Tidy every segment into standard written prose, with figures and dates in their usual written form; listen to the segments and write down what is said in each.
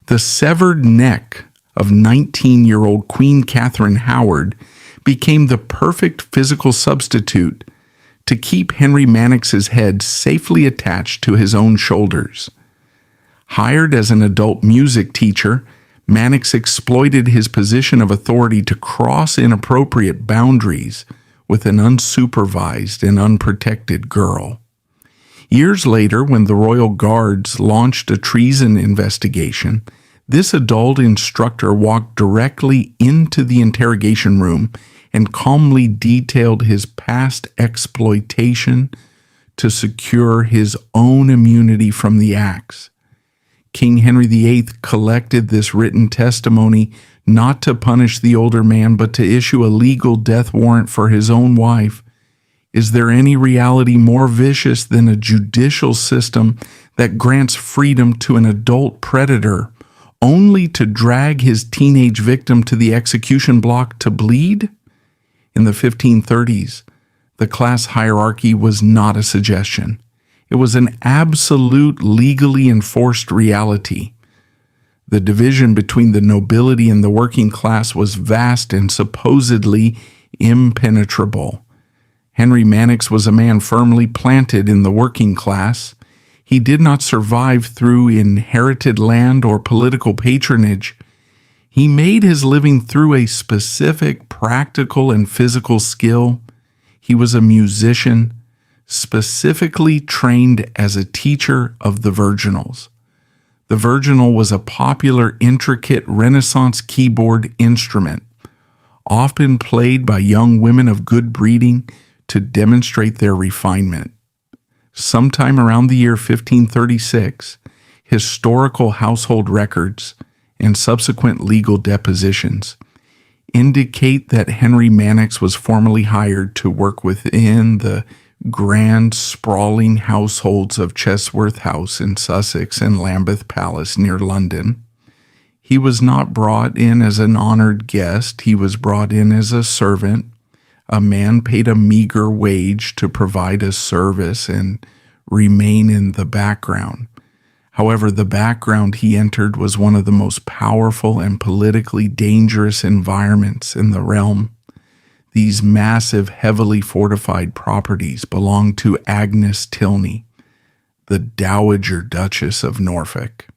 The severed neck of 19-year-old Queen Catherine Howard became the perfect physical substitute to keep Henry Manox's head safely attached to his own shoulders. Hired as an adult music teacher, Manox exploited his position of authority to cross inappropriate boundaries with an unsupervised and unprotected girl. Years later, when the Royal Guards launched a treason investigation, this adult instructor walked directly into the interrogation room and calmly detailed his past exploitation to secure his own immunity from the axe. King Henry VIII collected this written testimony not to punish the older man, but to issue a legal death warrant for his own wife. Is there any reality more vicious than a judicial system that grants freedom to an adult predator only to drag his teenage victim to the execution block to bleed? In the 1530s, the class hierarchy was not a suggestion. It was an absolute legally enforced reality. The division between the nobility and the working class was vast and supposedly impenetrable. Henry Manox was a man firmly planted in the working class. He did not survive through inherited land or political patronage. He made his living through a specific practical and physical skill. He was a musician, specifically trained as a teacher of the virginals. The virginal was a popular, intricate Renaissance keyboard instrument, often played by young women of good breeding to demonstrate their refinement. Sometime around the year 1536, historical household records and subsequent legal depositions indicate that Henry Manox was formally hired to work within the grand, sprawling households of Chesworth House in Sussex and Lambeth Palace near London. He was not brought in as an honored guest. He was brought in as a servant, a man paid a meager wage to provide a service and remain in the background. However, the background he entered was one of the most powerful and politically dangerous environments in the realm. These massive, heavily fortified properties belonged to Agnes Tilney, the Dowager Duchess of Norfolk.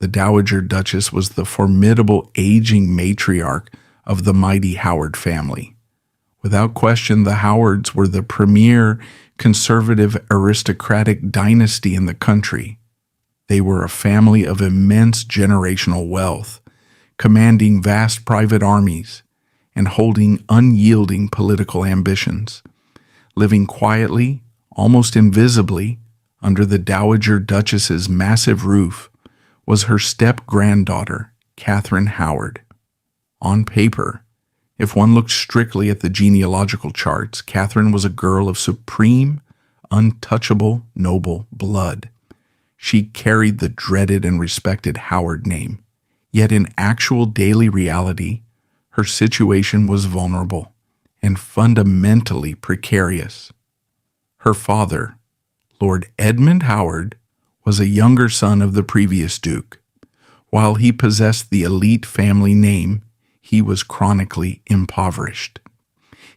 The Dowager Duchess was the formidable aging matriarch of the mighty Howard family. Without question, the Howards were the premier conservative aristocratic dynasty in the country. They were a family of immense generational wealth, commanding vast private armies and holding unyielding political ambitions. Living quietly, almost invisibly, under the Dowager Duchess's massive roof was her step-granddaughter, Catherine Howard. On paper, if one looked strictly at the genealogical charts, Catherine was a girl of supreme, untouchable, noble blood. She carried the dreaded and respected Howard name, yet in actual daily reality, her situation was vulnerable and fundamentally precarious. Her father, Lord Edmund Howard, was a younger son of the previous duke. While he possessed the elite family name, he was chronically impoverished.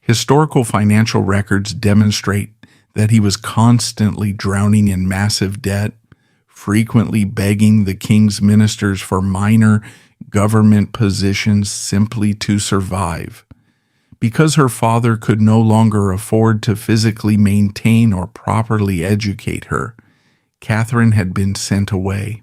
Historical financial records demonstrate that he was constantly drowning in massive debt, frequently begging the king's ministers for minor government positions simply to survive. Because her father could no longer afford to physically maintain or properly educate her, Catherine had been sent away.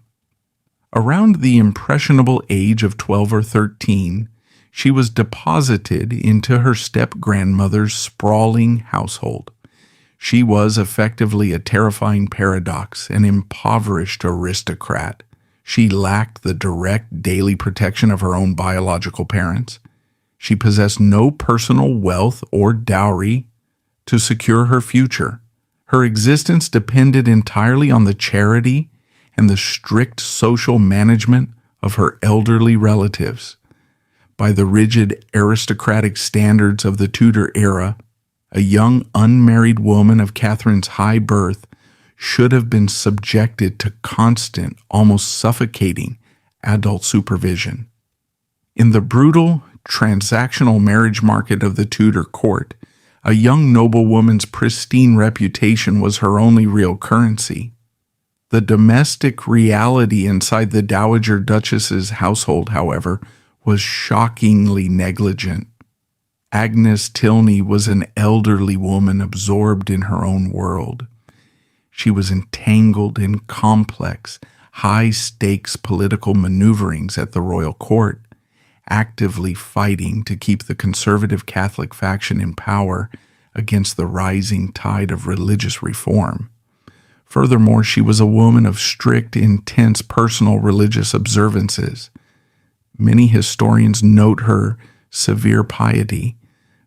Around the impressionable age of 12 or 13, she was deposited into her step-grandmother's sprawling household. She was effectively a terrifying paradox, an impoverished aristocrat. She lacked the direct daily protection of her own biological parents. She possessed no personal wealth or dowry to secure her future. Her existence depended entirely on the charity and the strict social management of her elderly relatives. By the rigid aristocratic standards of the Tudor era, a young unmarried woman of Catherine's high birth should have been subjected to constant, almost suffocating, adult supervision. In the brutal, transactional marriage market of the Tudor court, a young noblewoman's pristine reputation was her only real currency. The domestic reality inside the Dowager Duchess's household, however, was shockingly negligent. Agnes Tilney was an elderly woman absorbed in her own world. She was entangled in complex, high-stakes political maneuverings at the royal court, actively fighting to keep the conservative Catholic faction in power against the rising tide of religious reform. Furthermore, she was a woman of strict, intense personal religious observances. Many historians note her severe piety,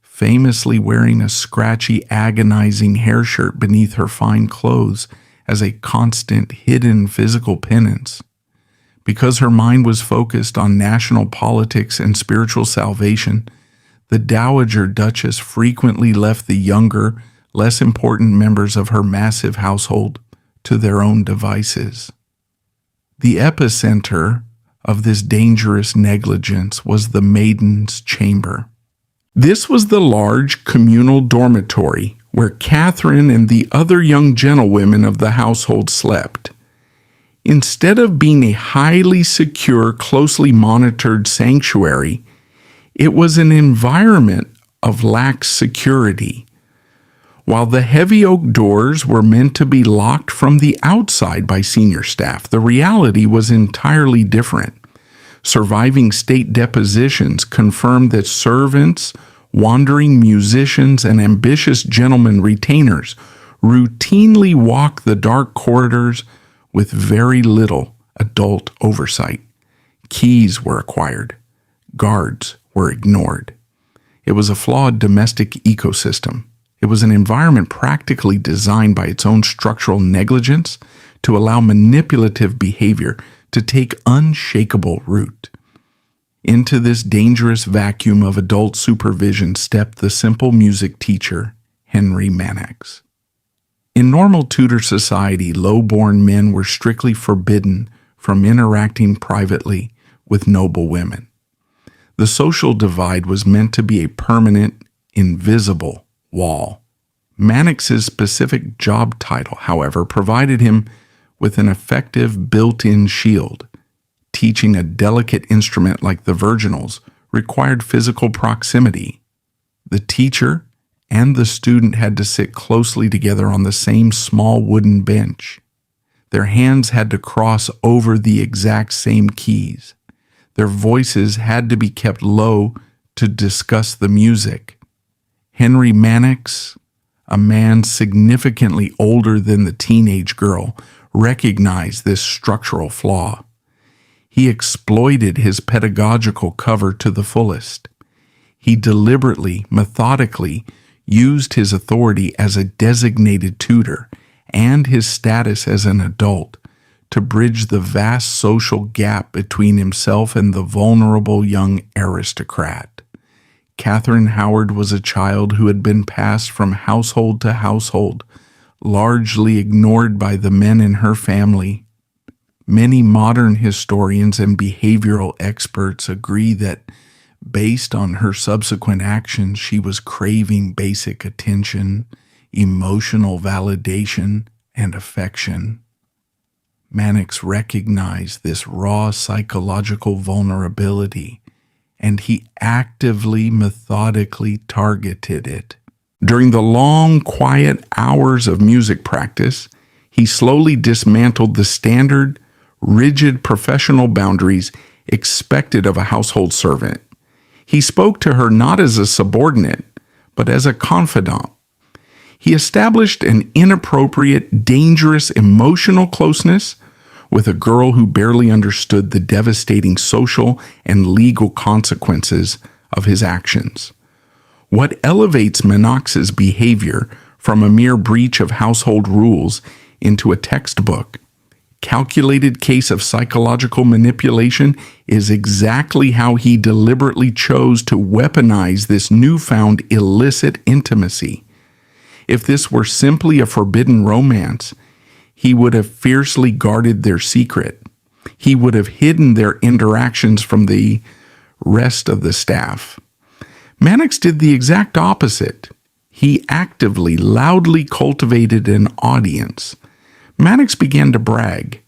famously wearing a scratchy, agonizing hair shirt beneath her fine clothes as a constant, hidden physical penance. Because her mind was focused on national politics and spiritual salvation, the Dowager Duchess frequently left the younger, less important members of her massive household to their own devices. The epicenter of this dangerous negligence was the Maiden's Chamber. This was the large communal dormitory where Catherine and the other young gentlewomen of the household slept. Instead of being a highly secure, closely monitored sanctuary, it was an environment of lax security. While the heavy oak doors were meant to be locked from the outside by senior staff, the reality was entirely different. Surviving state depositions confirmed that servants, wandering musicians, and ambitious gentlemen retainers routinely walked the dark corridors with very little adult oversight. Keys were acquired. Guards were ignored. It was a flawed domestic ecosystem. It was an environment practically designed by its own structural negligence to allow manipulative behavior to take unshakable root. Into this dangerous vacuum of adult supervision stepped the simple music teacher, Henry Manox. In normal Tudor society, low-born men were strictly forbidden from interacting privately with noble women. The social divide was meant to be a permanent, invisible wall. Manox's specific job title, however, provided him with an effective built-in shield. Teaching a delicate instrument like the virginals required physical proximity. The teacher and the student had to sit closely together on the same small wooden bench. Their hands had to cross over the exact same keys. Their voices had to be kept low to discuss the music. Henry Manox, a man significantly older than the teenage girl, recognized this structural flaw. He exploited his pedagogical cover to the fullest. He deliberately, methodically used his authority as a designated tutor and his status as an adult to bridge the vast social gap between himself and the vulnerable young aristocrat. Catherine Howard was a child who had been passed from household to household, largely ignored by the men in her family. Many modern historians and behavioral experts agree that, based on her subsequent actions, she was craving basic attention, emotional validation, and affection. Manox recognized this raw psychological vulnerability, and he actively, methodically targeted it. During the long, quiet hours of music practice, he slowly dismantled the standard, rigid professional boundaries expected of a household servant. He spoke to her not as a subordinate, but as a confidant. He established an inappropriate, dangerous emotional closeness with a girl who barely understood the devastating social and legal consequences of his actions. What elevates Manox's behavior from a mere breach of household rules into a textbook, calculated case of psychological manipulation is exactly how he deliberately chose to weaponize this newfound illicit intimacy. If this were simply a forbidden romance, he would have fiercely guarded their secret. He would have hidden their interactions from the rest of the staff. Manox did the exact opposite. He actively, loudly cultivated an audience. Manox began to brag.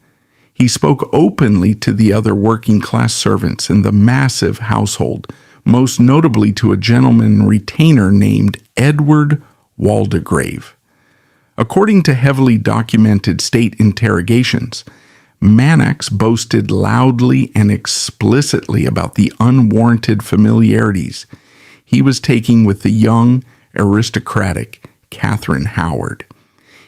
He spoke openly to the other working-class servants in the massive household, most notably to a gentleman retainer named Edward Waldegrave. According to heavily documented state interrogations, Manox boasted loudly and explicitly about the unwarranted familiarities he was taking with the young, aristocratic Catherine Howard.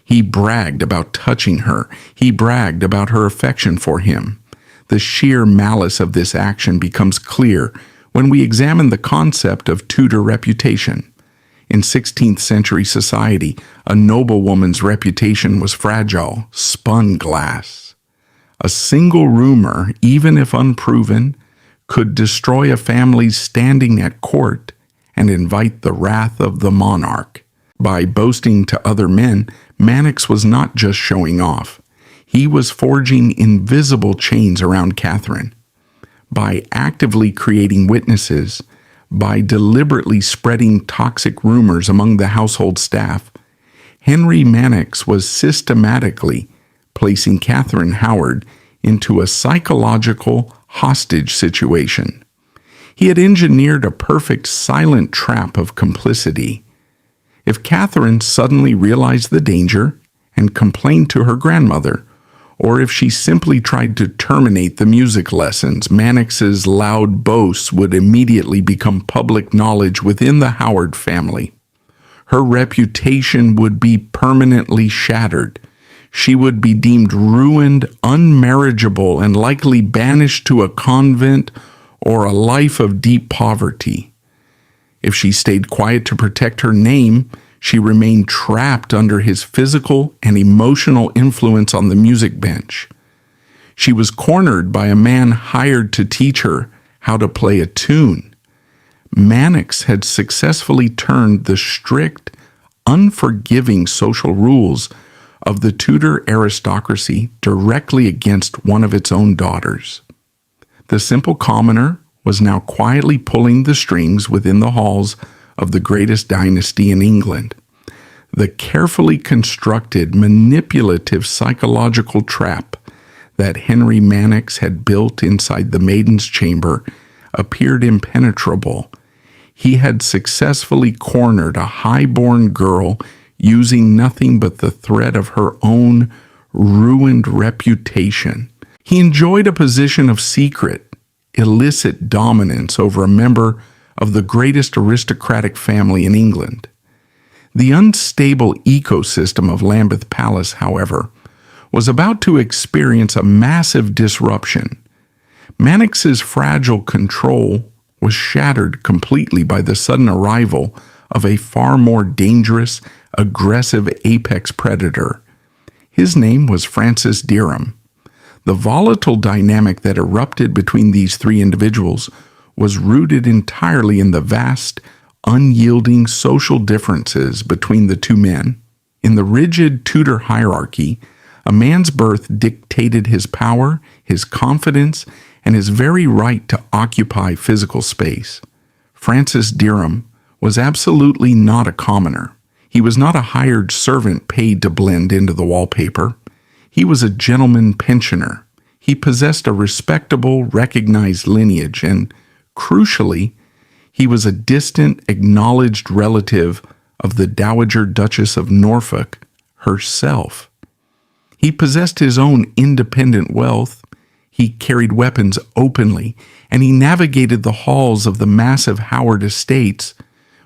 He bragged about touching her. He bragged about her affection for him. The sheer malice of this action becomes clear when we examine the concept of Tudor reputation. In 16th century society, a noblewoman's reputation was fragile, spun glass. A single rumor, even if unproven, could destroy a family's standing at court and invite the wrath of the monarch. By boasting to other men, Manox was not just showing off. He was forging invisible chains around Catherine. By actively creating witnesses, by deliberately spreading toxic rumors among the household staff, Henry Manox was systematically placing Catherine Howard into a psychological hostage situation. He had engineered a perfect silent trap of complicity. If Catherine suddenly realized the danger and complained to her grandmother, or if she simply tried to terminate the music lessons, Manox's loud boasts would immediately become public knowledge within the Howard family. Her reputation would be permanently shattered. She would be deemed ruined, unmarriageable, and likely banished to a convent or a life of deep poverty. If she stayed quiet to protect her name, she remained trapped under his physical and emotional influence on the music bench. She was cornered by a man hired to teach her how to play a tune. Manox had successfully turned the strict, unforgiving social rules of the Tudor aristocracy directly against one of its own daughters. The simple commoner was now quietly pulling the strings within the halls of the greatest dynasty in England. The carefully constructed, manipulative psychological trap that Henry Manox had built inside the maiden's chamber appeared impenetrable. He had successfully cornered a high-born girl using nothing but the thread of her own ruined reputation. He enjoyed a position of secret, illicit dominance over a member of the greatest aristocratic family in England. The unstable ecosystem of Lambeth Palace, however, was about to experience a massive disruption. Manox's fragile control was shattered completely by the sudden arrival of a far more dangerous, aggressive apex predator. His name was Francis Derham. The volatile dynamic that erupted between these three individuals was rooted entirely in the vast, unyielding social differences between the two men. In the rigid Tudor hierarchy, a man's birth dictated his power, his confidence, and his very right to occupy physical space. Francis Derham was absolutely not a commoner. He was not a hired servant paid to blend into the wallpaper. He was a gentleman pensioner. He possessed a respectable, recognized lineage, and, crucially, he was a distant, acknowledged relative of the Dowager Duchess of Norfolk herself. He possessed his own independent wealth, he carried weapons openly, and he navigated the halls of the massive Howard estates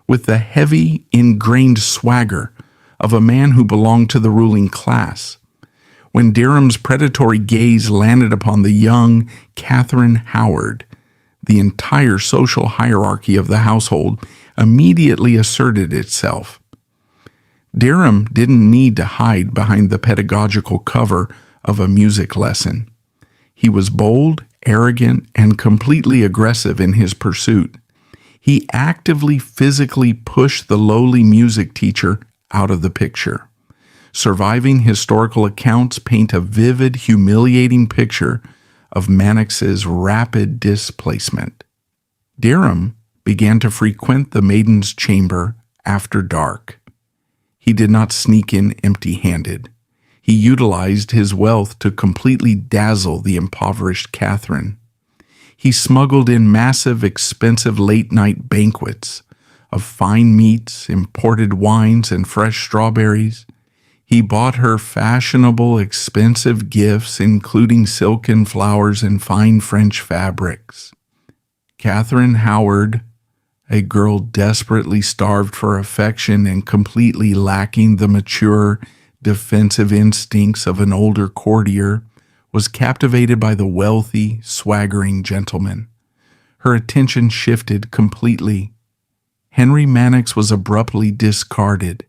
with the heavy, ingrained swagger of a man who belonged to the ruling class. When Derham's predatory gaze landed upon the young Catherine Howard, the entire social hierarchy of the household immediately asserted itself. Derham didn't need to hide behind the pedagogical cover of a music lesson. He was bold, arrogant, and completely aggressive in his pursuit. He actively physically pushed the lowly music teacher out of the picture. Surviving historical accounts paint a vivid, humiliating picture of Manox's rapid displacement. Derham began to frequent the maiden's chamber after dark. He did not sneak in empty-handed. He utilized his wealth to completely dazzle the impoverished Catherine. He smuggled in massive, expensive late-night banquets of fine meats, imported wines, and fresh strawberries. He bought her fashionable, expensive gifts, including silken flowers and fine French fabrics. Catherine Howard, a girl desperately starved for affection and completely lacking the mature, defensive instincts of an older courtier, was captivated by the wealthy, swaggering gentleman. Her attention shifted completely. Henry Manox was abruptly discarded.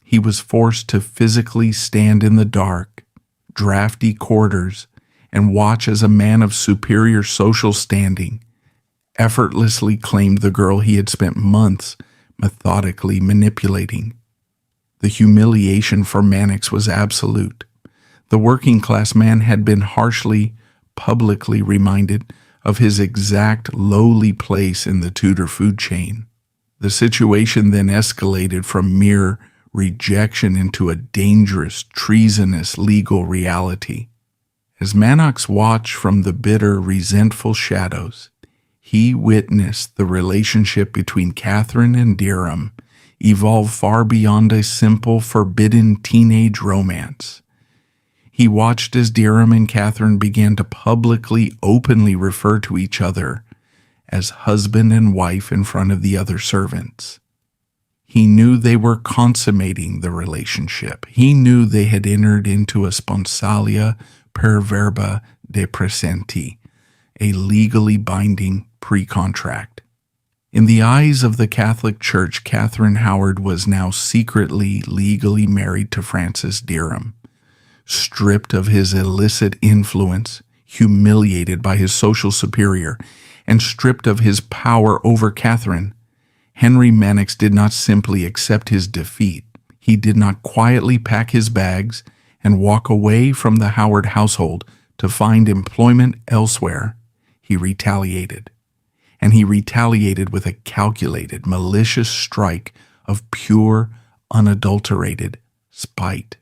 He was forced to physically stand in the dark, drafty quarters, and watch as a man of superior social standing effortlessly claimed the girl he had spent months methodically manipulating. The humiliation for Manox was absolute. The working-class man had been harshly, publicly reminded of his exact lowly place in the Tudor food chain. The situation then escalated from mere rejection into a dangerous, treasonous legal reality. As Manox watched from the bitter, resentful shadows, he witnessed the relationship between Catherine and Derham evolve far beyond a simple, forbidden teenage romance. He watched as Derham and Catherine began to publicly, openly refer to each other as husband and wife in front of the other servants. He knew they were consummating the relationship. He knew they had entered into a sponsalia per verba de presenti, a legally binding pre-contract. In the eyes of the Catholic Church, Catherine Howard was now secretly, legally married to Francis Derham. Stripped of his illicit influence, humiliated by his social superior, and stripped of his power over Catherine, Henry Manox did not simply accept his defeat. He did not quietly pack his bags and walk away from the Howard household to find employment elsewhere. He retaliated. And he retaliated with a calculated, malicious strike of pure, unadulterated spite.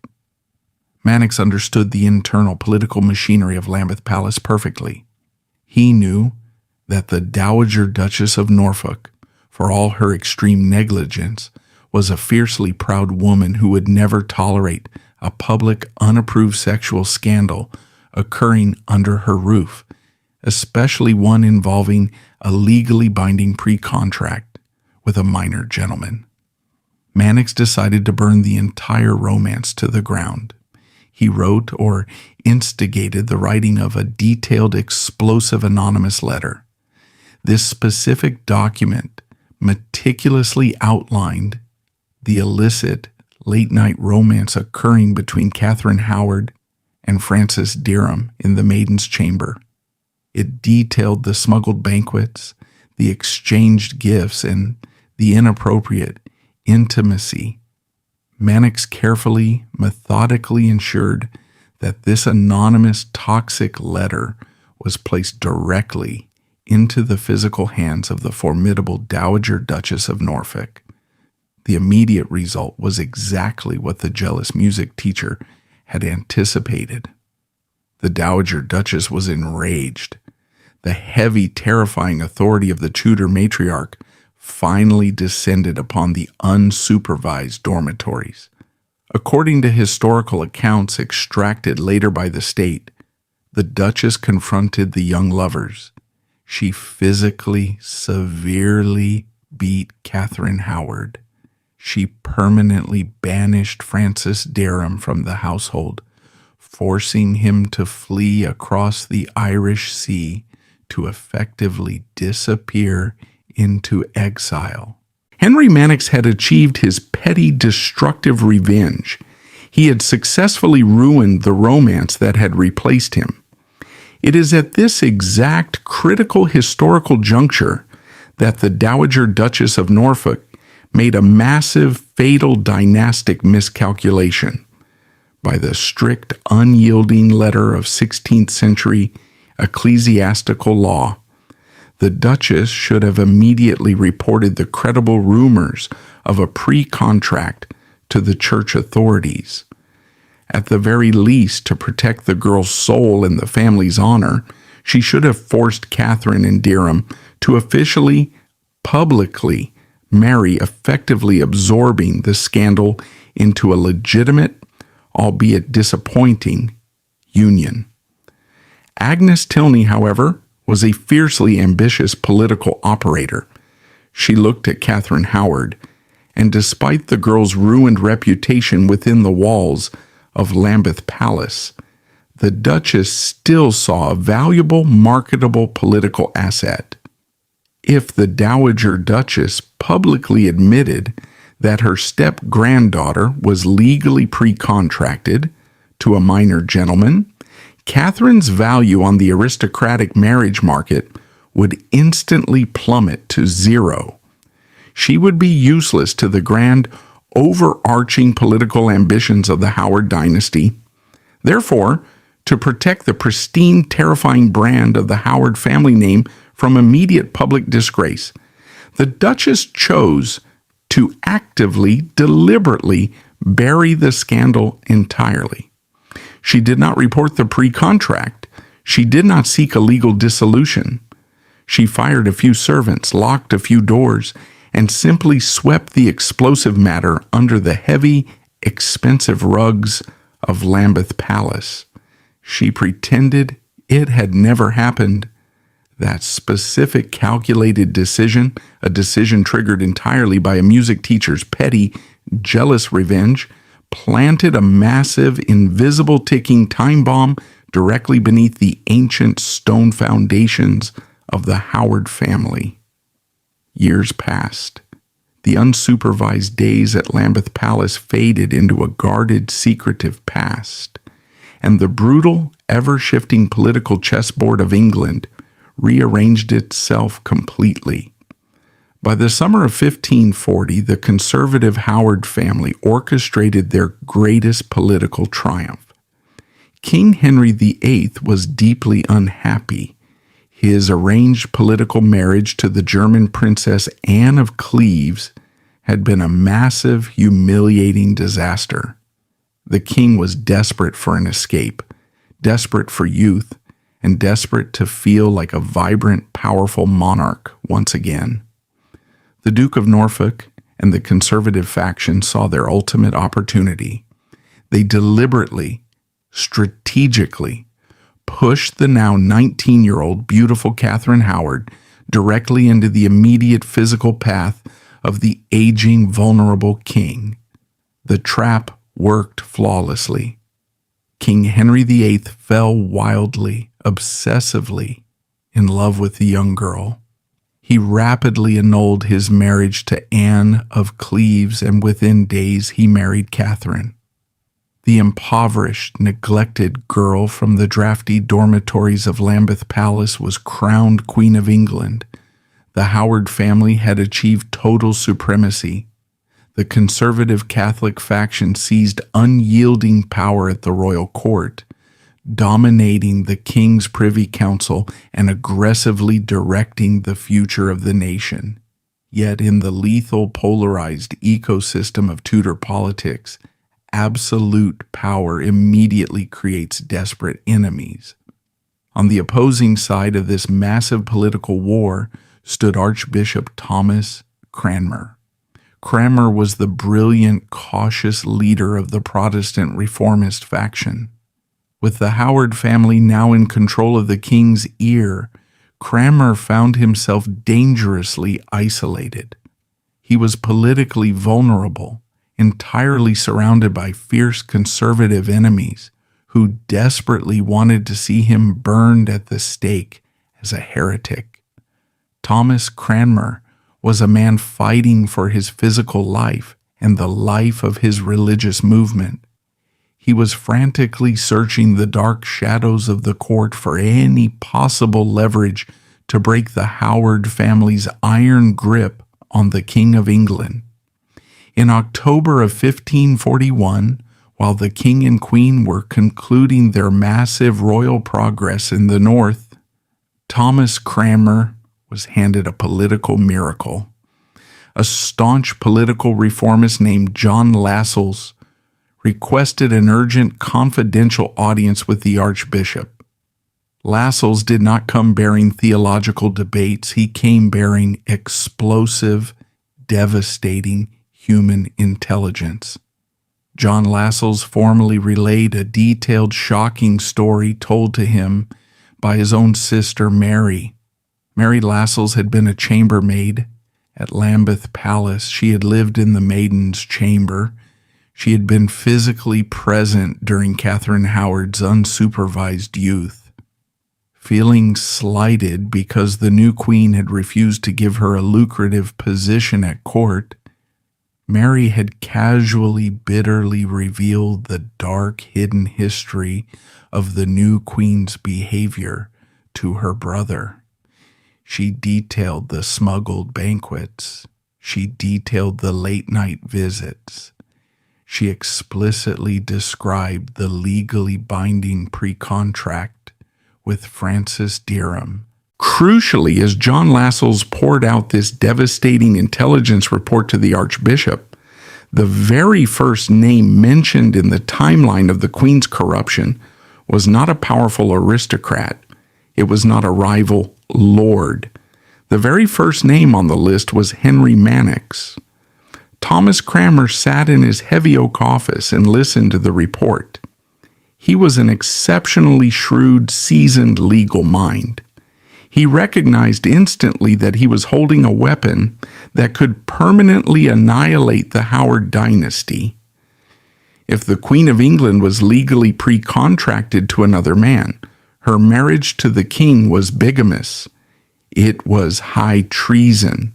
Manox understood the internal political machinery of Lambeth Palace perfectly. He knew that the Dowager Duchess of Norfolk, for all her extreme negligence, was a fiercely proud woman who would never tolerate a public, unapproved sexual scandal occurring under her roof, especially one involving a legally binding pre-contract with a minor gentleman. Manox decided to burn the entire romance to the ground. He wrote or instigated the writing of a detailed, explosive anonymous letter. This specific document meticulously outlined the illicit late-night romance occurring between Catherine Howard and Francis Derham in the maiden's chamber. It detailed the smuggled banquets, the exchanged gifts, and the inappropriate intimacy. Manox carefully, methodically ensured that this anonymous, toxic letter was placed directly into the physical hands of the formidable Dowager Duchess of Norfolk. The immediate result was exactly what the jealous music teacher had anticipated. The Dowager Duchess was enraged. The heavy, terrifying authority of the Tudor matriarch finally descended upon the unsupervised dormitories. According to historical accounts extracted later by the state, the Duchess confronted the young lovers. She physically, severely beat Catherine Howard. She permanently banished Francis Derham from the household, forcing him to flee across the Irish Sea to effectively disappear into exile. Henry Manox had achieved his petty, destructive revenge. He had successfully ruined the romance that had replaced him. It is at this exact critical historical juncture that the Dowager Duchess of Norfolk made a massive, fatal dynastic miscalculation. By the strict, unyielding letter of 16th century ecclesiastical law. The duchess should have immediately reported the credible rumors of a pre-contract to the church authorities. At the very least, to protect the girl's soul and the family's honor, she should have forced Catherine and Derham to officially, publicly marry, effectively absorbing the scandal into a legitimate, albeit disappointing, union. Agnes Tilney, however, was a fiercely ambitious political operator. She looked at Catherine Howard, and despite the girl's ruined reputation within the walls of Lambeth Palace, the Duchess still saw a valuable, marketable political asset. If the Dowager Duchess publicly admitted that her step-granddaughter was legally pre-contracted to a minor gentleman, Catherine's value on the aristocratic marriage market would instantly plummet to zero. She would be useless to the grand, overarching political ambitions of the Howard dynasty. Therefore, to protect the pristine, terrifying brand of the Howard family name from immediate public disgrace, the Duchess chose to actively, deliberately bury the scandal entirely. She did not report the pre-contract. She did not seek a legal dissolution. She fired a few servants, locked a few doors, and simply swept the explosive matter under the heavy, expensive rugs of Lambeth Palace. She pretended it had never happened. That specific, calculated decision, a decision triggered entirely by a music teacher's petty, jealous revenge, planted a massive, invisible ticking time bomb directly beneath the ancient stone foundations of the Howard family. Years passed. The unsupervised days at Lambeth Palace faded into a guarded, secretive past, and the brutal, ever-shifting political chessboard of England rearranged itself completely. By the summer of 1540, the conservative Howard family orchestrated their greatest political triumph. King Henry VIII was deeply unhappy. His arranged political marriage to the German Princess Anne of Cleves had been a massive, humiliating disaster. The king was desperate for an escape, desperate for youth, and desperate to feel like a vibrant, powerful monarch once again. The Duke of Norfolk and the conservative faction saw their ultimate opportunity. They deliberately, strategically, pushed the now 19-year-old beautiful Catherine Howard directly into the immediate physical path of the aging, vulnerable king. The trap worked flawlessly. King Henry VIII fell wildly, obsessively, in love with the young girl. He rapidly annulled his marriage to Anne of Cleves, and within days he married Catherine. The impoverished, neglected girl from the drafty dormitories of Lambeth Palace was crowned Queen of England. The Howard family had achieved total supremacy. The conservative Catholic faction seized unyielding power at the royal court, dominating the king's privy council and aggressively directing the future of the nation. Yet in the lethal, polarized ecosystem of Tudor politics, absolute power immediately creates desperate enemies. On the opposing side of this massive political war stood Archbishop Thomas Cranmer. Cranmer was the brilliant, cautious leader of the Protestant reformist faction. With the Howard family now in control of the king's ear, Cranmer found himself dangerously isolated. He was politically vulnerable, entirely surrounded by fierce conservative enemies who desperately wanted to see him burned at the stake as a heretic. Thomas Cranmer was a man fighting for his physical life and the life of his religious movement. He was frantically searching the dark shadows of the court for any possible leverage to break the Howard family's iron grip on the King of England. In October of 1541, while the king and queen were concluding their massive royal progress in the north, Thomas Cranmer was handed a political miracle. A staunch political reformist named John Lascelles requested an urgent confidential audience with the archbishop. Lascelles did not come bearing theological debates. He came bearing explosive, devastating human intelligence. John Lascelles formally relayed a detailed, shocking story told to him by his own sister, Mary. Mary Lascelles had been a chambermaid at Lambeth Palace. She had lived in the maiden's chamber. She had been physically present during Catherine Howard's unsupervised youth. Feeling slighted because the new queen had refused to give her a lucrative position at court, Mary had casually, bitterly revealed the dark, hidden history of the new queen's behavior to her brother. She detailed the smuggled banquets. She detailed the late-night visits. She explicitly described the legally binding pre-contract with Francis Derham. Crucially, as John Lascelles poured out this devastating intelligence report to the archbishop, the very first name mentioned in the timeline of the queen's corruption was not a powerful aristocrat. It was not a rival lord. The very first name on the list was Henry Manox. Thomas Cranmer sat in his heavy oak office and listened to the report. He was an exceptionally shrewd, seasoned legal mind. He recognized instantly that he was holding a weapon that could permanently annihilate the Howard dynasty. If the Queen of England was legally pre-contracted to another man, her marriage to the king was bigamous. It was high treason.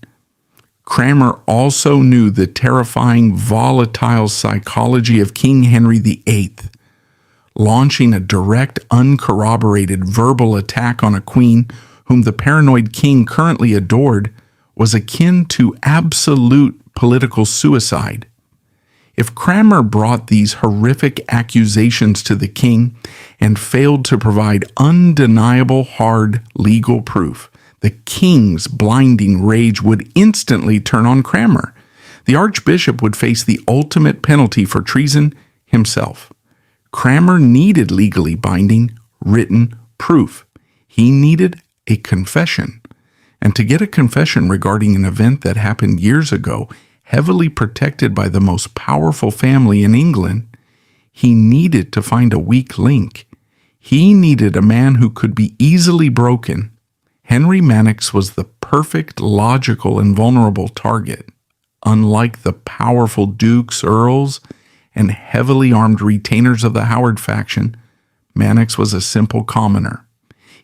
Cranmer also knew the terrifying, volatile psychology of King Henry VIII. Launching a direct, uncorroborated verbal attack on a queen whom the paranoid king currently adored was akin to absolute political suicide. If Cranmer brought these horrific accusations to the king and failed to provide undeniable hard legal proof, the king's blinding rage would instantly turn on Cranmer. The archbishop would face the ultimate penalty for treason himself. Cranmer needed legally binding, written proof. He needed a confession. And to get a confession regarding an event that happened years ago, heavily protected by the most powerful family in England, he needed to find a weak link. He needed a man who could be easily broken. Henry Manox was the perfect, logical, and vulnerable target. Unlike the powerful dukes, earls, and heavily armed retainers of the Howard faction, Manox was a simple commoner.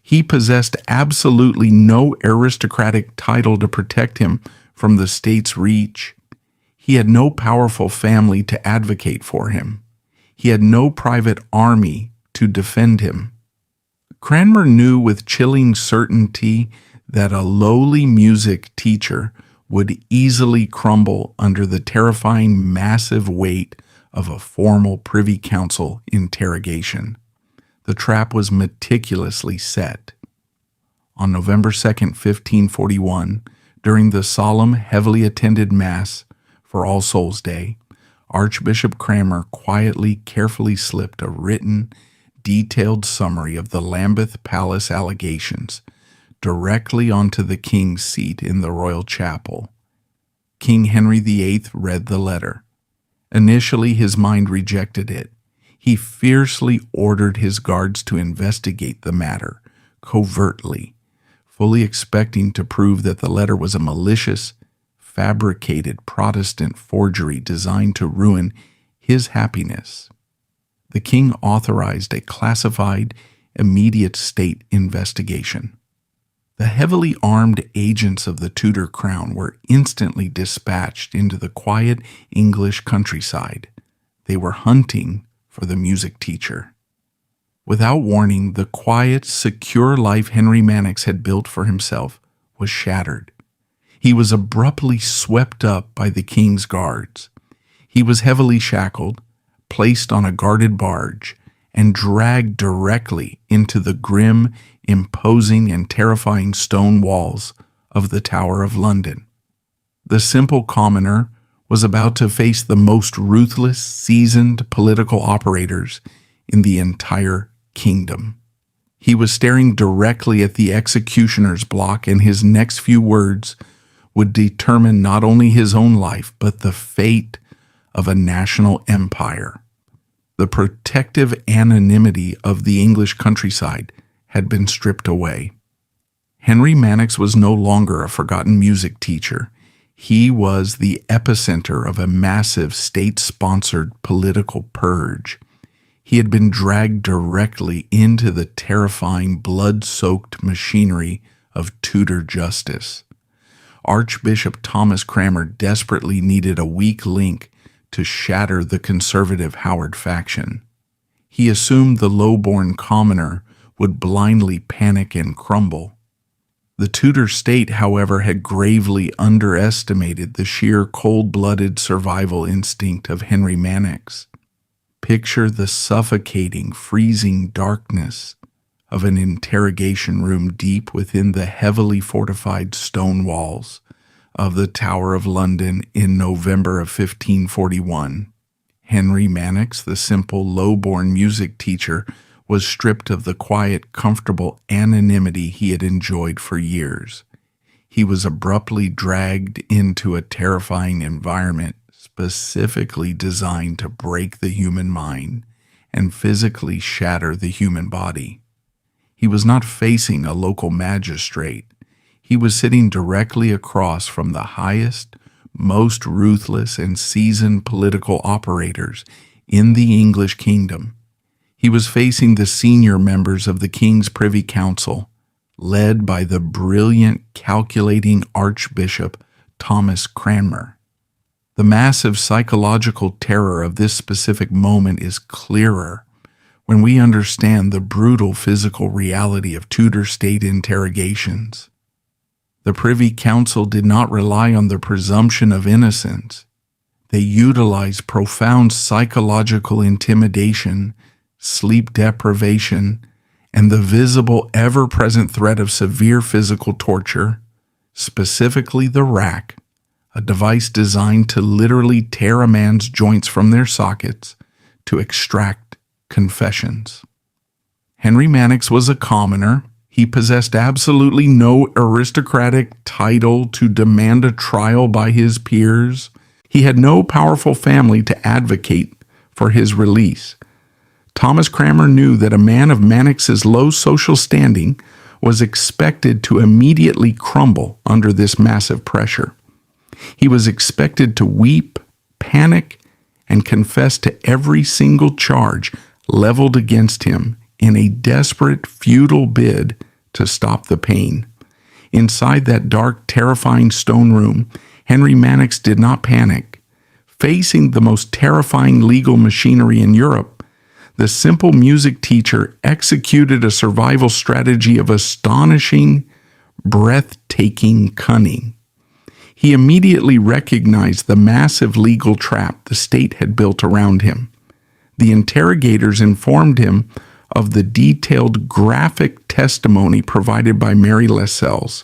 He possessed absolutely no aristocratic title to protect him from the state's reach. He had no powerful family to advocate for him. He had no private army to defend him. Cranmer knew with chilling certainty that a lowly music teacher would easily crumble under the terrifying massive weight of a formal Privy Council interrogation. The trap was meticulously set. On November 2nd, 1541, during the solemn, heavily attended Mass for All Souls' Day, Archbishop Cranmer quietly, carefully slipped a written, detailed summary of the Lambeth Palace allegations directly onto the king's seat in the royal chapel. King Henry VIII read the letter. Initially, his mind rejected it. He fiercely ordered his guards to investigate the matter covertly, fully expecting to prove that the letter was a malicious, fabricated Protestant forgery designed to ruin his happiness. The king authorized a classified, immediate state investigation. The heavily armed agents of the Tudor crown were instantly dispatched into the quiet English countryside. They were hunting for the music teacher. Without warning, the quiet, secure life Henry Manox had built for himself was shattered. He was abruptly swept up by the king's guards. He was heavily shackled, placed on a guarded barge, and dragged directly into the grim, imposing, and terrifying stone walls of the Tower of London. The simple commoner was about to face the most ruthless, seasoned political operators in the entire kingdom. He was staring directly at the executioner's block, and his next few words would determine not only his own life, but the fate of a national empire. The protective anonymity of the English countryside had been stripped away. Henry Manox was no longer a forgotten music teacher. He was the epicenter of a massive state-sponsored political purge. He had been dragged directly into the terrifying, blood-soaked machinery of Tudor justice. Archbishop Thomas Cranmer desperately needed a weak link to shatter the conservative Howard faction. He assumed the lowborn commoner would blindly panic and crumble. The Tudor state, however, had gravely underestimated the sheer cold-blooded survival instinct of Henry Manox. Picture the suffocating, freezing darkness of an interrogation room deep within the heavily fortified stone walls of the Tower of London in November of 1541. Henry Manox, the simple, low-born music teacher, was stripped of the quiet, comfortable anonymity he had enjoyed for years. He was abruptly dragged into a terrifying environment specifically designed to break the human mind and physically shatter the human body. He was not facing a local magistrate. He was sitting directly across from the highest, most ruthless and seasoned political operators in the English kingdom. He was facing the senior members of the King's Privy Council, led by the brilliant, calculating Archbishop Thomas Cranmer. The massive psychological terror of this specific moment is clearer when we understand the brutal physical reality of Tudor state interrogations. The Privy Council did not rely on the presumption of innocence. They utilized profound psychological intimidation, sleep deprivation, and the visible, ever-present threat of severe physical torture, specifically the rack, a device designed to literally tear a man's joints from their sockets to extract confessions. Henry Manox was a commoner. He possessed absolutely no aristocratic title to demand a trial by his peers. He had no powerful family to advocate for his release. Thomas Cranmer knew that a man of Manox's low social standing was expected to immediately crumble under this massive pressure. He was expected to weep, panic, and confess to every single charge leveled against him in a desperate, futile bid to stop the pain. Inside that dark, terrifying stone room, Henry Manox did not panic. Facing the most terrifying legal machinery in Europe, the simple music teacher executed a survival strategy of astonishing, breathtaking cunning. He immediately recognized the massive legal trap the state had built around him. The interrogators informed him of the detailed graphic testimony provided by Mary Lascelles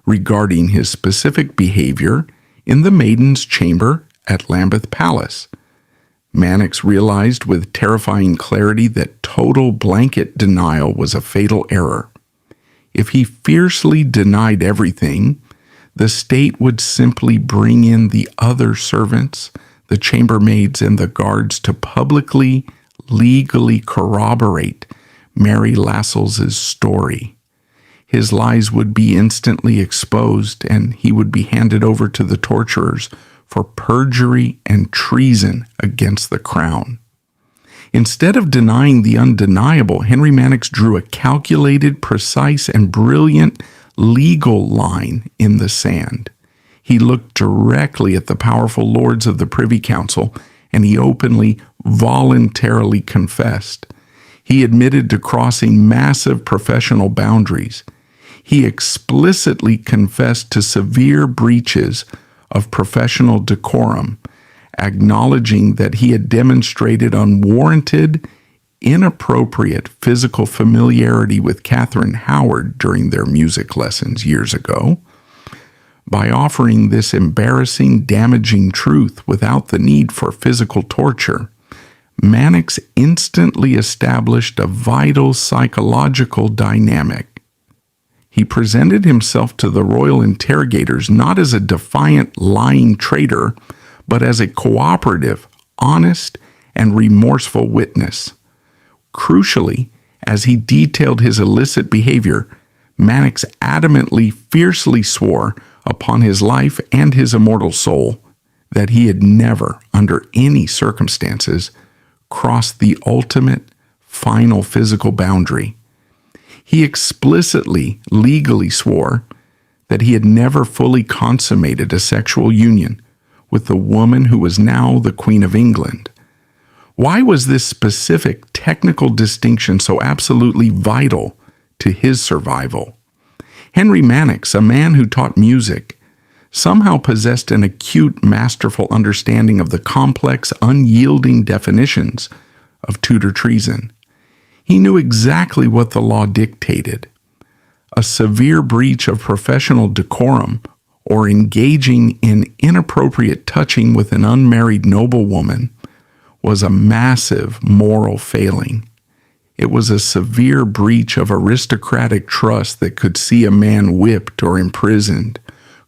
regarding his specific behavior in the Maiden's Chamber at Lambeth Palace. Manox realized with terrifying clarity that total blanket denial was a fatal error. If he fiercely denied everything, the state would simply bring in the other servants, the chambermaids, and the guards to publicly, legally corroborate Mary Lascelles' story. His lies would be instantly exposed, and he would be handed over to the torturers for perjury and treason against the crown. Instead of denying the undeniable, Henry Manox drew a calculated, precise, and brilliant legal line in the sand. He looked directly at the powerful lords of the Privy Council, and he openly, voluntarily confessed. He admitted to crossing massive professional boundaries. He explicitly confessed to severe breaches of professional decorum, acknowledging that he had demonstrated unwarranted, inappropriate physical familiarity with Catherine Howard during their music lessons years ago. By offering this embarrassing, damaging truth without the need for physical torture, Manox instantly established a vital psychological dynamic. He presented himself to the royal interrogators not as a defiant, lying traitor, but as a cooperative, honest, and remorseful witness. Crucially, as he detailed his illicit behavior, Manox adamantly, fiercely swore upon his life and his immortal soul that he had never, under any circumstances, crossed the ultimate, final physical boundary. He explicitly, legally swore that he had never fully consummated a sexual union with the woman who was now the Queen of England. Why was this specific technical distinction so absolutely vital to his survival? Henry Manox, a man who taught music, somehow possessed an acute, masterful understanding of the complex, unyielding definitions of Tudor treason. He knew exactly what the law dictated. A severe breach of professional decorum or engaging in inappropriate touching with an unmarried noblewoman was a massive moral failing. It was a severe breach of aristocratic trust that could see a man whipped or imprisoned,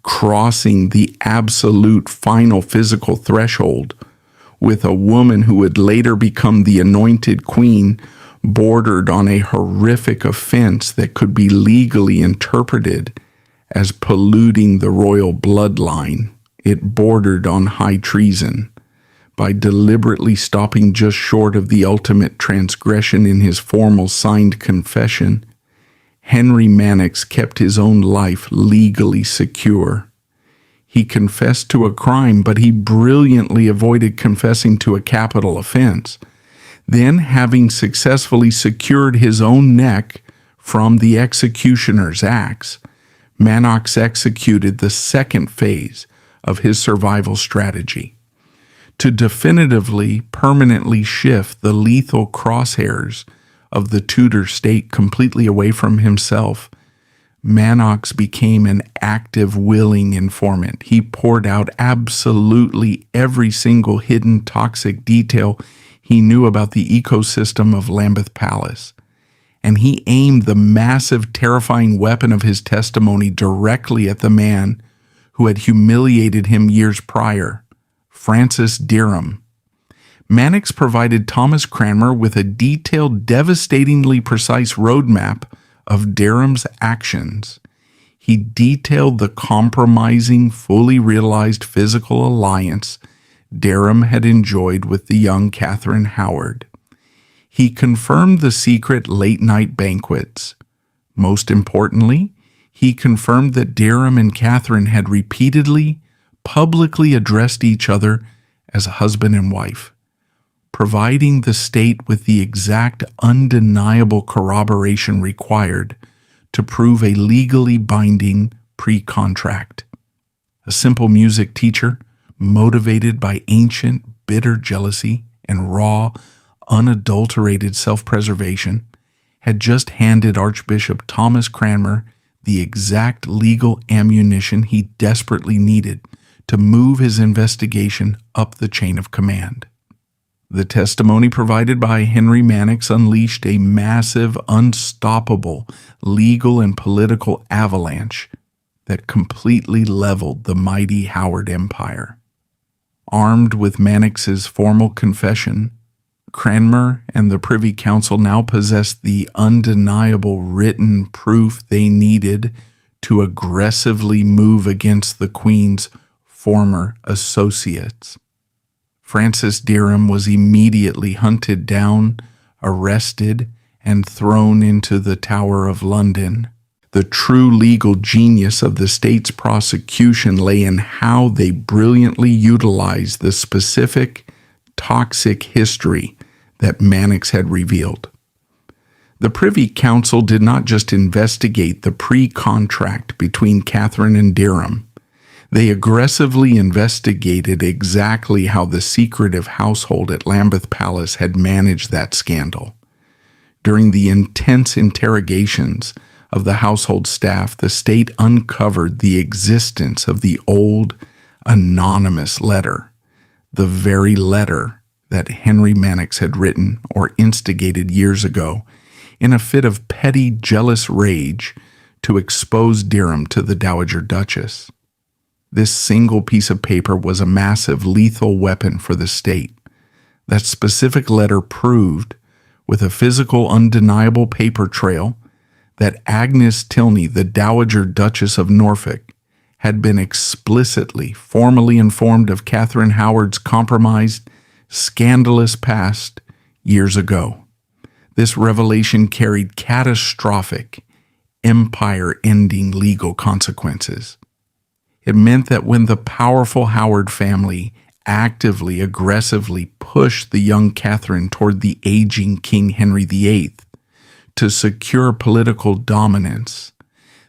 crossing the absolute final physical threshold with a woman who would later become the anointed queen, bordered on a horrific offense that could be legally interpreted as polluting the royal bloodline. It bordered on high treason. By deliberately stopping just short of the ultimate transgression in his formal signed confession, Henry Manox kept his own life legally secure. He confessed to a crime, but he brilliantly avoided confessing to a capital offense. Then, having successfully secured his own neck from the executioner's axe, Manox executed the second phase of his survival strategy. To definitively, permanently shift the lethal crosshairs of the Tudor state completely away from himself, Manox became an active, willing informant. He poured out absolutely every single hidden toxic detail he knew about the ecosystem of Lambeth Palace, and he aimed the massive, terrifying weapon of his testimony directly at the man who had humiliated him years prior, Francis Dereham. Manox provided Thomas Cranmer with a detailed, devastatingly precise roadmap of Dereham's actions. He detailed the compromising, fully realized physical alliance Dereham had enjoyed with the young Catherine Howard. He confirmed the secret late-night banquets. Most importantly, he confirmed that Dereham and Catherine had repeatedly, publicly addressed each other as a husband and wife, providing the state with the exact undeniable corroboration required to prove a legally binding pre-contract. A simple music teacher, motivated by ancient, bitter jealousy and raw, unadulterated self-preservation, had just handed Archbishop Thomas Cranmer the exact legal ammunition he desperately needed to move his investigation up the chain of command. The testimony provided by Henry Manox unleashed a massive, unstoppable legal and political avalanche that completely leveled the mighty Howard Empire. Armed with Manox's formal confession, Cranmer and the Privy Council now possessed the undeniable written proof they needed to aggressively move against the Queen's former associates. Francis Dereham was immediately hunted down, arrested, and thrown into the Tower of London. The true legal genius of the state's prosecution lay in how they brilliantly utilized the specific, toxic history that Manox had revealed. The Privy Council did not just investigate the pre-contract between Catherine and Dereham. They aggressively investigated exactly how the secretive household at Lambeth Palace had managed that scandal. During the intense interrogations of the household staff, the state uncovered the existence of the old anonymous letter, the very letter that Henry Manox had written or instigated years ago in a fit of petty, jealous rage to expose Derham to the Dowager Duchess. This single piece of paper was a massive, lethal weapon for the state. That specific letter proved, with a physical, undeniable paper trail, that Agnes Tilney, the Dowager Duchess of Norfolk, had been explicitly, formally informed of Catherine Howard's compromised, scandalous past years ago. This revelation carried catastrophic, empire-ending legal consequences. It meant that when the powerful Howard family actively, aggressively pushed the young Catherine toward the aging King Henry VIII to secure political dominance,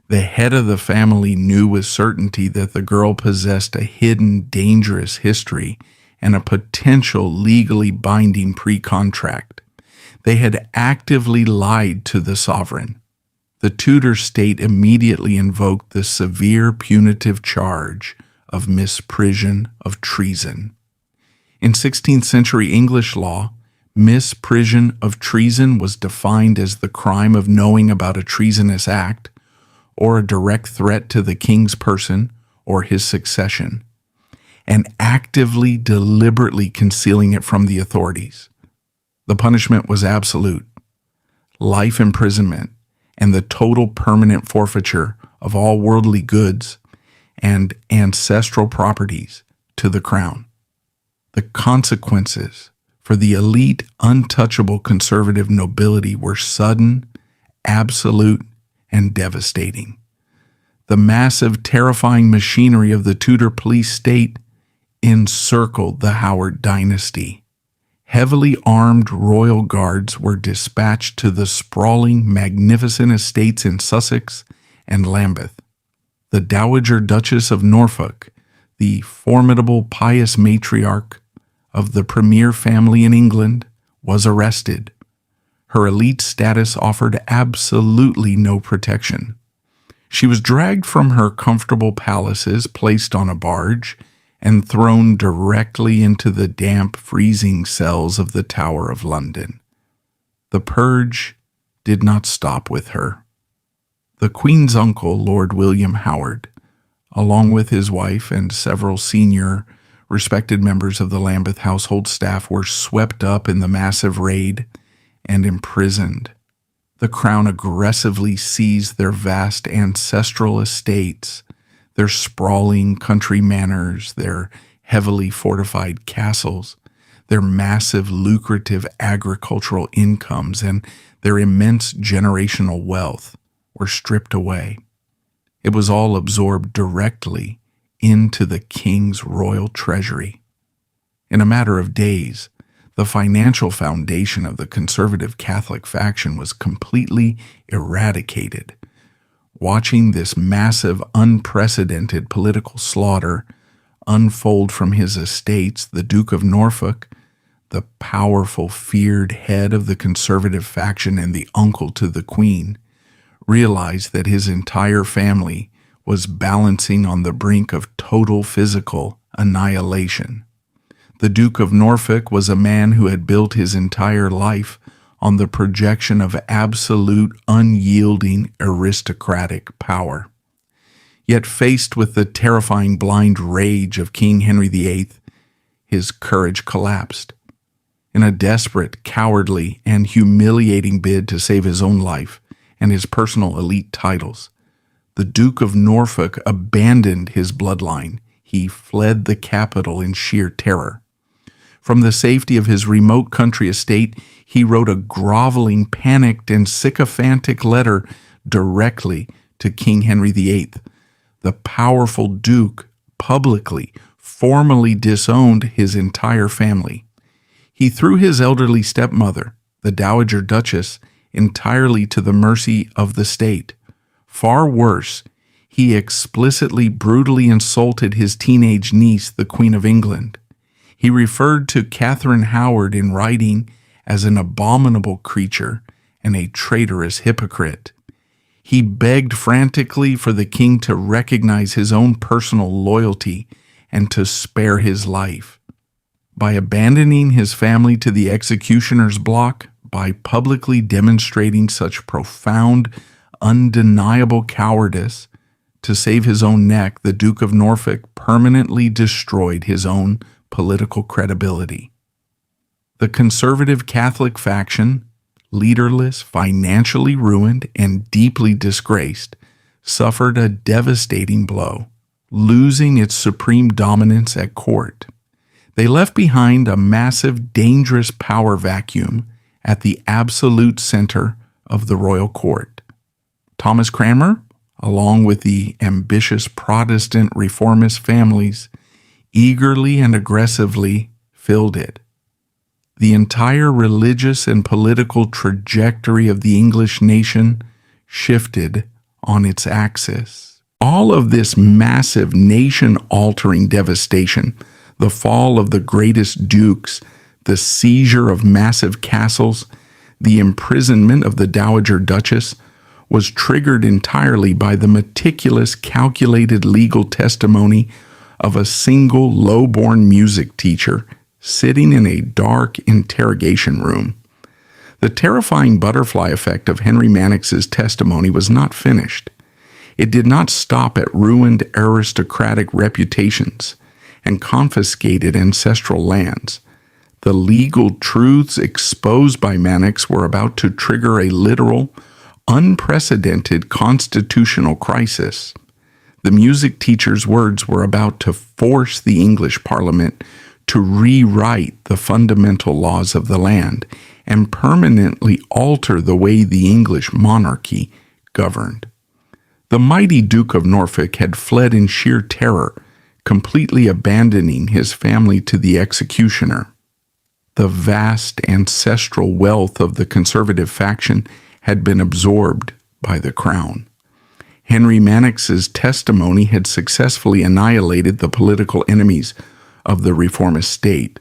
the head of the family knew with certainty that the girl possessed a hidden, dangerous history and a potential legally binding pre-contract. They had actively lied to the sovereign. The Tudor state immediately invoked the severe punitive charge of misprision of treason. In 16th century English law, misprision of treason was defined as the crime of knowing about a treasonous act or a direct threat to the king's person or his succession, and actively, deliberately concealing it from the authorities. The punishment was absolute: life imprisonment and the total permanent forfeiture of all worldly goods and ancestral properties to the crown. The consequences for the elite, untouchable conservative nobility were sudden, absolute, and devastating. The massive, terrifying machinery of the Tudor police state encircled the Howard dynasty. Heavily armed royal guards were dispatched to the sprawling, magnificent estates in Sussex and Lambeth. The Dowager Duchess of Norfolk, the formidable, pious matriarch of the premier family in England, was arrested. Her elite status offered absolutely no protection. She was dragged from her comfortable palaces, placed on a barge, and thrown directly into the damp, freezing cells of the Tower of London. The purge did not stop with her. The Queen's uncle, Lord William Howard, along with his wife and several senior, respected members of the Lambeth household staff, were swept up in the massive raid and imprisoned. The crown aggressively seized their vast ancestral estates, their sprawling country manors, their heavily fortified castles, their massive, lucrative agricultural incomes, and their immense generational wealth were stripped away. It was all absorbed directly into the king's royal treasury. In a matter of days, the financial foundation of the conservative Catholic faction was completely eradicated. Watching this massive, unprecedented political slaughter unfold from his estates, the Duke of Norfolk, the powerful, feared head of the conservative faction and the uncle to the Queen, realized that his entire family was balancing on the brink of total physical annihilation. The Duke of Norfolk was a man who had built his entire life on the projection of absolute, unyielding, aristocratic power. Yet faced with the terrifying blind rage of King Henry VIII, his courage collapsed. In a desperate, cowardly, and humiliating bid to save his own life and his personal elite titles, the Duke of Norfolk abandoned his bloodline. He fled the capital in sheer terror. From the safety of his remote country estate, he wrote a groveling, panicked, and sycophantic letter directly to King Henry VIII. The powerful Duke publicly, formally disowned his entire family. He threw his elderly stepmother, the Dowager Duchess, entirely to the mercy of the state. Far worse, he explicitly, brutally insulted his teenage niece, the Queen of England. He referred to Catherine Howard in writing as an abominable creature and a traitorous hypocrite. He begged frantically for the king to recognize his own personal loyalty and to spare his life. By abandoning his family to the executioner's block, by publicly demonstrating such profound, undeniable cowardice, to save his own neck, the Duke of Norfolk permanently destroyed his own political credibility. The conservative Catholic faction, leaderless, financially ruined, and deeply disgraced, suffered a devastating blow, losing its supreme dominance at court. They left behind a massive, dangerous power vacuum at the absolute center of the royal court. Thomas Cranmer, along with the ambitious Protestant reformist families, eagerly and aggressively filled it. The entire religious and political trajectory of the English nation shifted on its axis. All of this massive nation-altering devastation, the fall of the greatest dukes, the seizure of massive castles, the imprisonment of the Dowager Duchess, was triggered entirely by the meticulous, calculated legal testimony of a single lowborn music teacher sitting in a dark interrogation room. The terrifying butterfly effect of Henry Manox's testimony was not finished. It did not stop at ruined aristocratic reputations and confiscated ancestral lands. The legal truths exposed by Manox were about to trigger a literal, unprecedented constitutional crisis. The music teacher's words were about to force the English Parliament to rewrite the fundamental laws of the land and permanently alter the way the English monarchy governed. The mighty Duke of Norfolk had fled in sheer terror, completely abandoning his family to the executioner. The vast ancestral wealth of the conservative faction had been absorbed by the crown. Henry Manox's testimony had successfully annihilated the political enemies of the reformist state.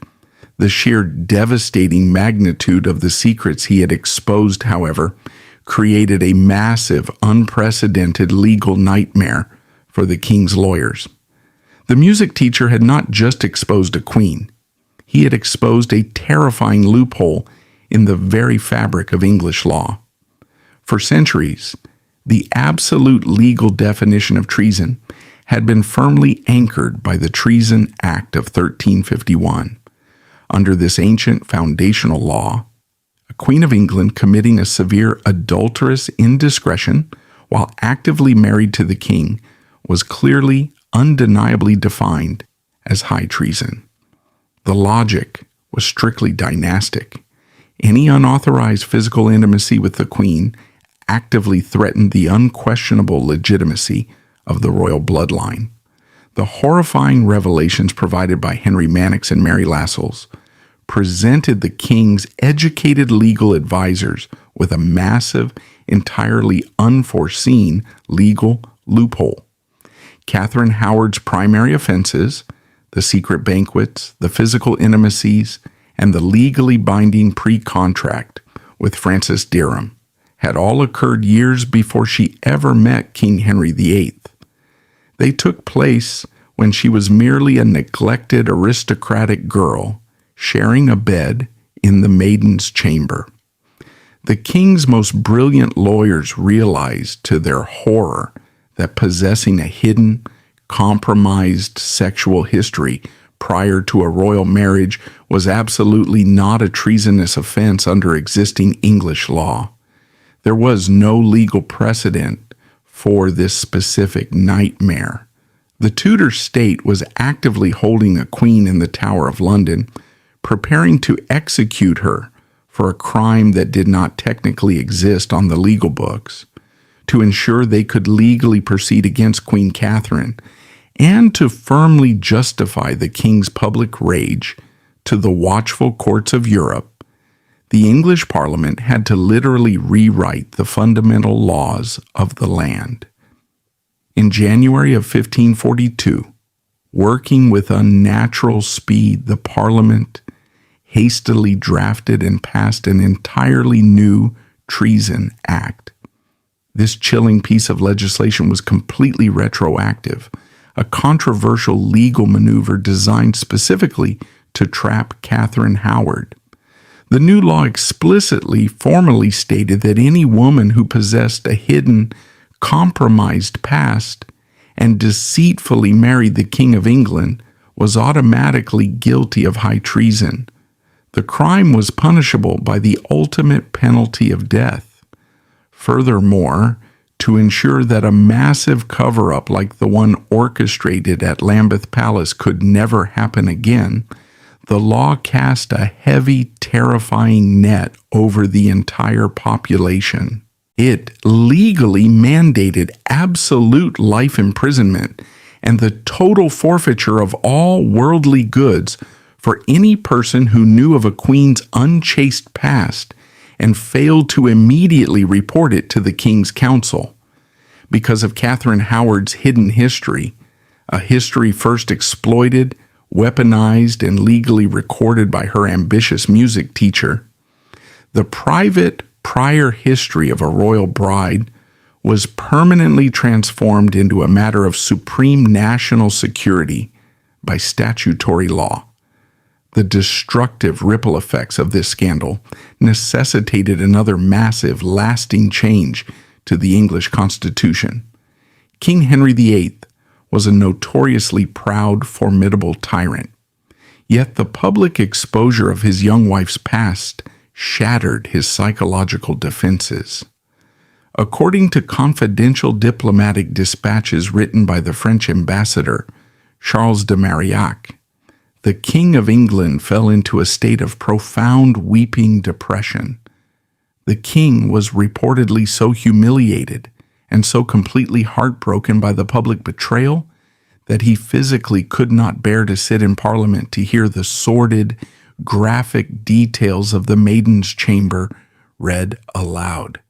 The sheer devastating magnitude of the secrets he had exposed, however, created a massive, unprecedented legal nightmare for the king's lawyers. The music teacher had not just exposed a queen. He had exposed a terrifying loophole in the very fabric of English law. For centuries, the absolute legal definition of treason had been firmly anchored by the Treason Act of 1351. Under this ancient foundational law, a Queen of England committing a severe adulterous indiscretion while actively married to the king was clearly, undeniably defined as high treason. The logic was strictly dynastic. Any unauthorized physical intimacy with the queen actively threatened the unquestionable legitimacy of the royal bloodline. The horrifying revelations provided by Henry Manox and Mary Lascelles presented the king's educated legal advisors with a massive, entirely unforeseen legal loophole. Catherine Howard's primary offenses, the secret banquets, the physical intimacies, and the legally binding pre-contract with Francis Derham, had all occurred years before she ever met King Henry VIII. They took place when she was merely a neglected aristocratic girl sharing a bed in the maiden's chamber. The king's most brilliant lawyers realized to their horror that possessing a hidden, compromised sexual history prior to a royal marriage was absolutely not a treasonous offense under existing English law. There was no legal precedent for this specific nightmare. The Tudor state was actively holding a queen in the Tower of London, preparing to execute her for a crime that did not technically exist on the legal books, to ensure they could legally proceed against Queen Catherine, and to firmly justify the king's public rage to the watchful courts of Europe. The English Parliament had to literally rewrite the fundamental laws of the land. In January of 1542, working with unnatural speed, the Parliament hastily drafted and passed an entirely new Treason Act. This chilling piece of legislation was completely retroactive, a controversial legal maneuver designed specifically to trap Catherine Howard. The new law explicitly formally stated that any woman who possessed a hidden, compromised past and deceitfully married the King of England was automatically guilty of high treason. The crime was punishable by the ultimate penalty of death. Furthermore, to ensure that a massive cover-up like the one orchestrated at Lambeth Palace could never happen again, the law cast a heavy, terrifying net over the entire population. It legally mandated absolute life imprisonment and the total forfeiture of all worldly goods for any person who knew of a queen's unchaste past and failed to immediately report it to the King's Council. Because of Catherine Howard's hidden history, a history first exploited, weaponized, and legally recorded by her ambitious music teacher, the private prior history of a royal bride was permanently transformed into a matter of supreme national security by statutory law. The destructive ripple effects of this scandal necessitated another massive, lasting change to the English Constitution. King Henry VIII was a notoriously proud, formidable tyrant. Yet the public exposure of his young wife's past shattered his psychological defenses. According to confidential diplomatic dispatches written by the French ambassador, Charles de Marillac, the King of England fell into a state of profound weeping depression. The king was reportedly so humiliated and so completely heartbroken by the public betrayal that he physically could not bear to sit in Parliament to hear the sordid, graphic details of the Maiden's Chamber read aloud.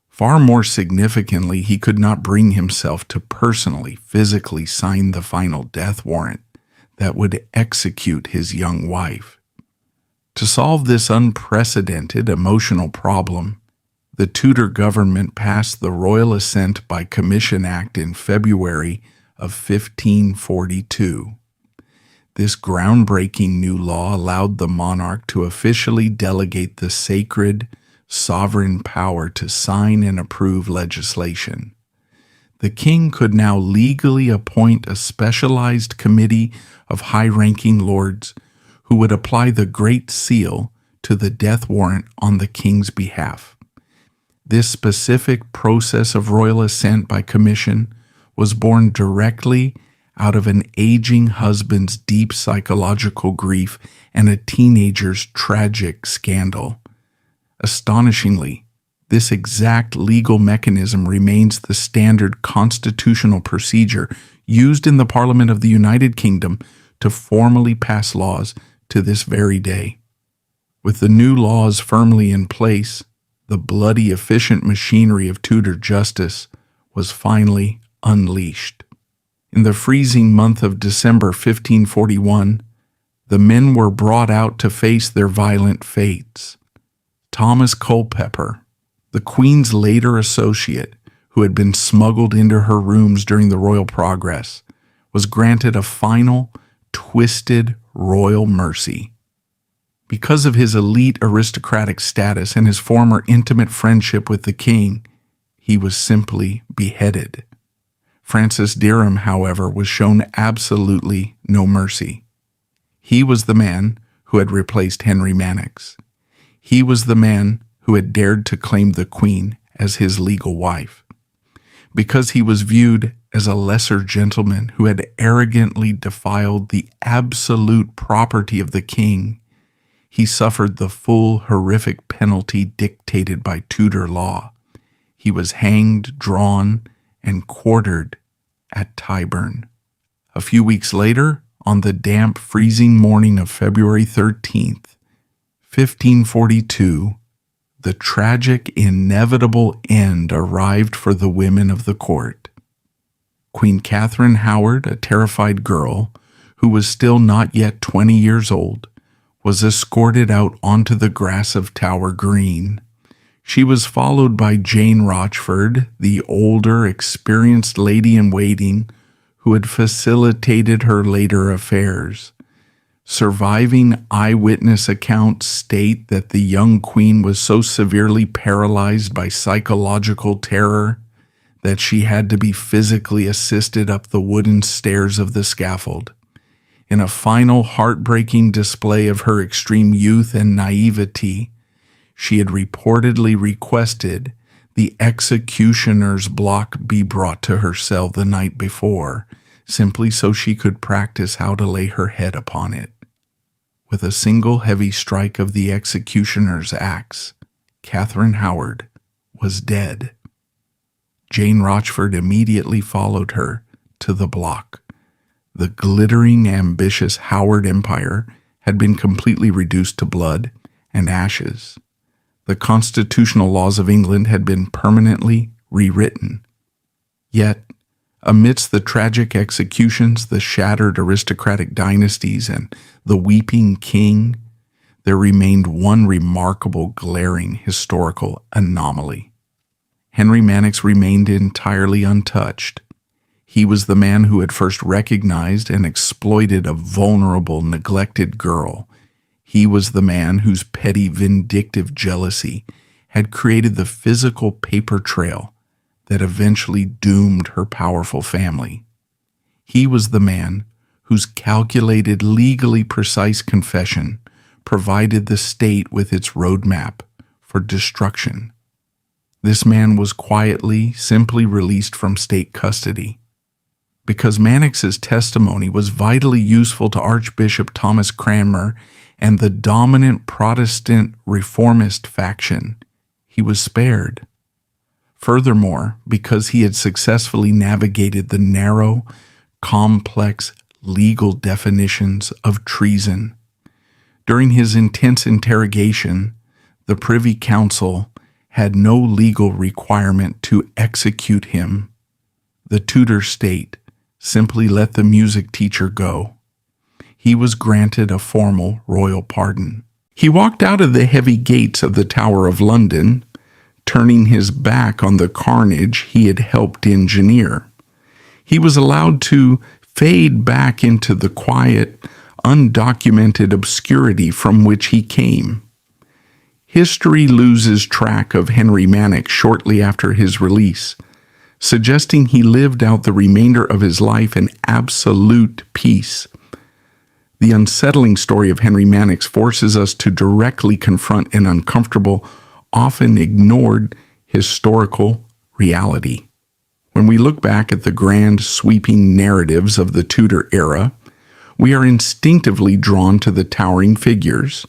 Far more significantly, he could not bring himself to personally, physically sign the final death warrant that would execute his young wife. To solve this unprecedented emotional problem, the Tudor government passed the Royal Assent by Commission Act in February of 1542. This groundbreaking new law allowed the monarch to officially delegate the sacred, sovereign power to sign and approve legislation. The king could now legally appoint a specialized committee of high-ranking lords who would apply the Great Seal to the death warrant on the king's behalf. This specific process of royal assent by commission was born directly out of an aging husband's deep psychological grief and a teenager's tragic scandal. Astonishingly, this exact legal mechanism remains the standard constitutional procedure used in the Parliament of the United Kingdom to formally pass laws to this very day. With the new laws firmly in place, the bloody, efficient machinery of Tudor justice was finally unleashed. In the freezing month of December 1541, the men were brought out to face their violent fates. Thomas Culpeper, the Queen's later associate who had been smuggled into her rooms during the royal progress, was granted a final, twisted royal mercy. Because of his elite aristocratic status and his former intimate friendship with the king, he was simply beheaded. Francis Derham, however, was shown absolutely no mercy. He was the man who had replaced Henry Manox. He was the man who had dared to claim the Queen as his legal wife. Because he was viewed as a lesser gentleman who had arrogantly defiled the absolute property of the king, he suffered the full horrific penalty dictated by Tudor law. He was hanged, drawn, and quartered at Tyburn. A few weeks later, on the damp, freezing morning of February 13th, 1542, the tragic, inevitable end arrived for the women of the court. Queen Catherine Howard, a terrified girl who was still not yet 20 years old, was escorted out onto the grass of Tower Green. She was followed by Jane Rochford, the older, experienced lady-in-waiting who had facilitated her later affairs. Surviving eyewitness accounts state that the young queen was so severely paralyzed by psychological terror that she had to be physically assisted up the wooden stairs of the scaffold. In a final heartbreaking display of her extreme youth and naivety, she had reportedly requested the executioner's block be brought to her cell the night before, simply so she could practice how to lay her head upon it. With a single heavy strike of the executioner's axe, Catherine Howard was dead. Jane Rochford immediately followed her to the block. The glittering, ambitious Howard Empire had been completely reduced to blood and ashes. The constitutional laws of England had been permanently rewritten. Yet, amidst the tragic executions, the shattered aristocratic dynasties, and the weeping king, there remained one remarkable, glaring historical anomaly. Henry Manox remained entirely untouched. He was the man who had first recognized and exploited a vulnerable, neglected girl. He was the man whose petty, vindictive jealousy had created the physical paper trail that eventually doomed her powerful family. He was the man whose calculated, legally precise confession provided the state with its roadmap for destruction. This man was quietly, simply released from state custody. Because Manox's testimony was vitally useful to Archbishop Thomas Cranmer and the dominant Protestant reformist faction, he was spared. Furthermore, because he had successfully navigated the narrow, complex legal definitions of treason. During his intense interrogation, the Privy Council had no legal requirement to execute him. The Tudor state simply let the music teacher go. He was granted a formal royal pardon. He walked out of the heavy gates of the Tower of London, turning his back on the carnage he had helped engineer. He was allowed to fade back into the quiet, undocumented obscurity from which he came. History loses track of Henry Manox shortly after his release, suggesting he lived out the remainder of his life in absolute peace. The unsettling story of Henry Manox forces us to directly confront an uncomfortable, often ignored historical reality. When we look back at the grand, sweeping narratives of the Tudor era, we are instinctively drawn to the towering figures.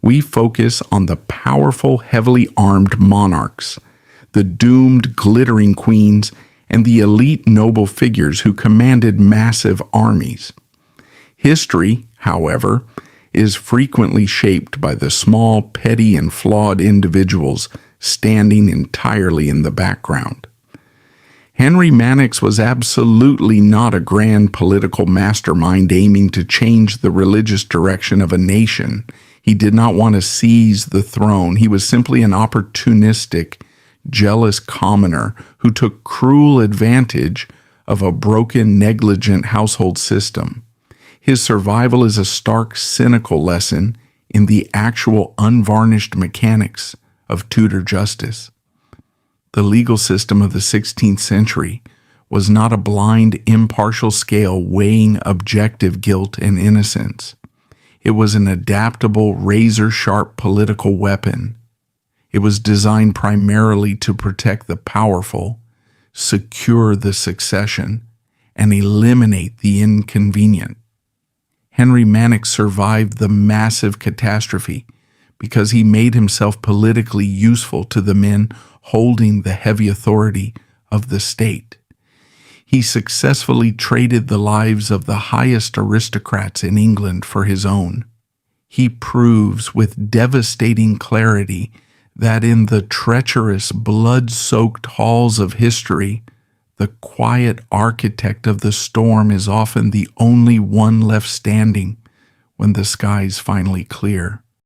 We focus on the powerful, heavily armed monarchs, the doomed, glittering queens, and the elite noble figures who commanded massive armies. History, however, is frequently shaped by the small, petty, and flawed individuals standing entirely in the background. Henry Manox was absolutely not a grand political mastermind aiming to change the religious direction of a nation. He did not want to seize the throne. He was simply an opportunistic, jealous commoner who took cruel advantage of a broken, negligent household system. His survival is a stark, cynical lesson in the actual unvarnished mechanics of Tudor justice. The legal system of the 16th century was not a blind, impartial scale weighing objective guilt and innocence. It was an adaptable, razor-sharp political weapon. It was designed primarily to protect the powerful, secure the succession, and eliminate the inconvenient. Henry Manox survived the massive catastrophe because he made himself politically useful to the men holding the heavy authority of the state. He successfully traded the lives of the highest aristocrats in England for his own. He proves with devastating clarity that in the treacherous, blood-soaked halls of history, the quiet architect of the storm is often the only one left standing when the skies finally clear.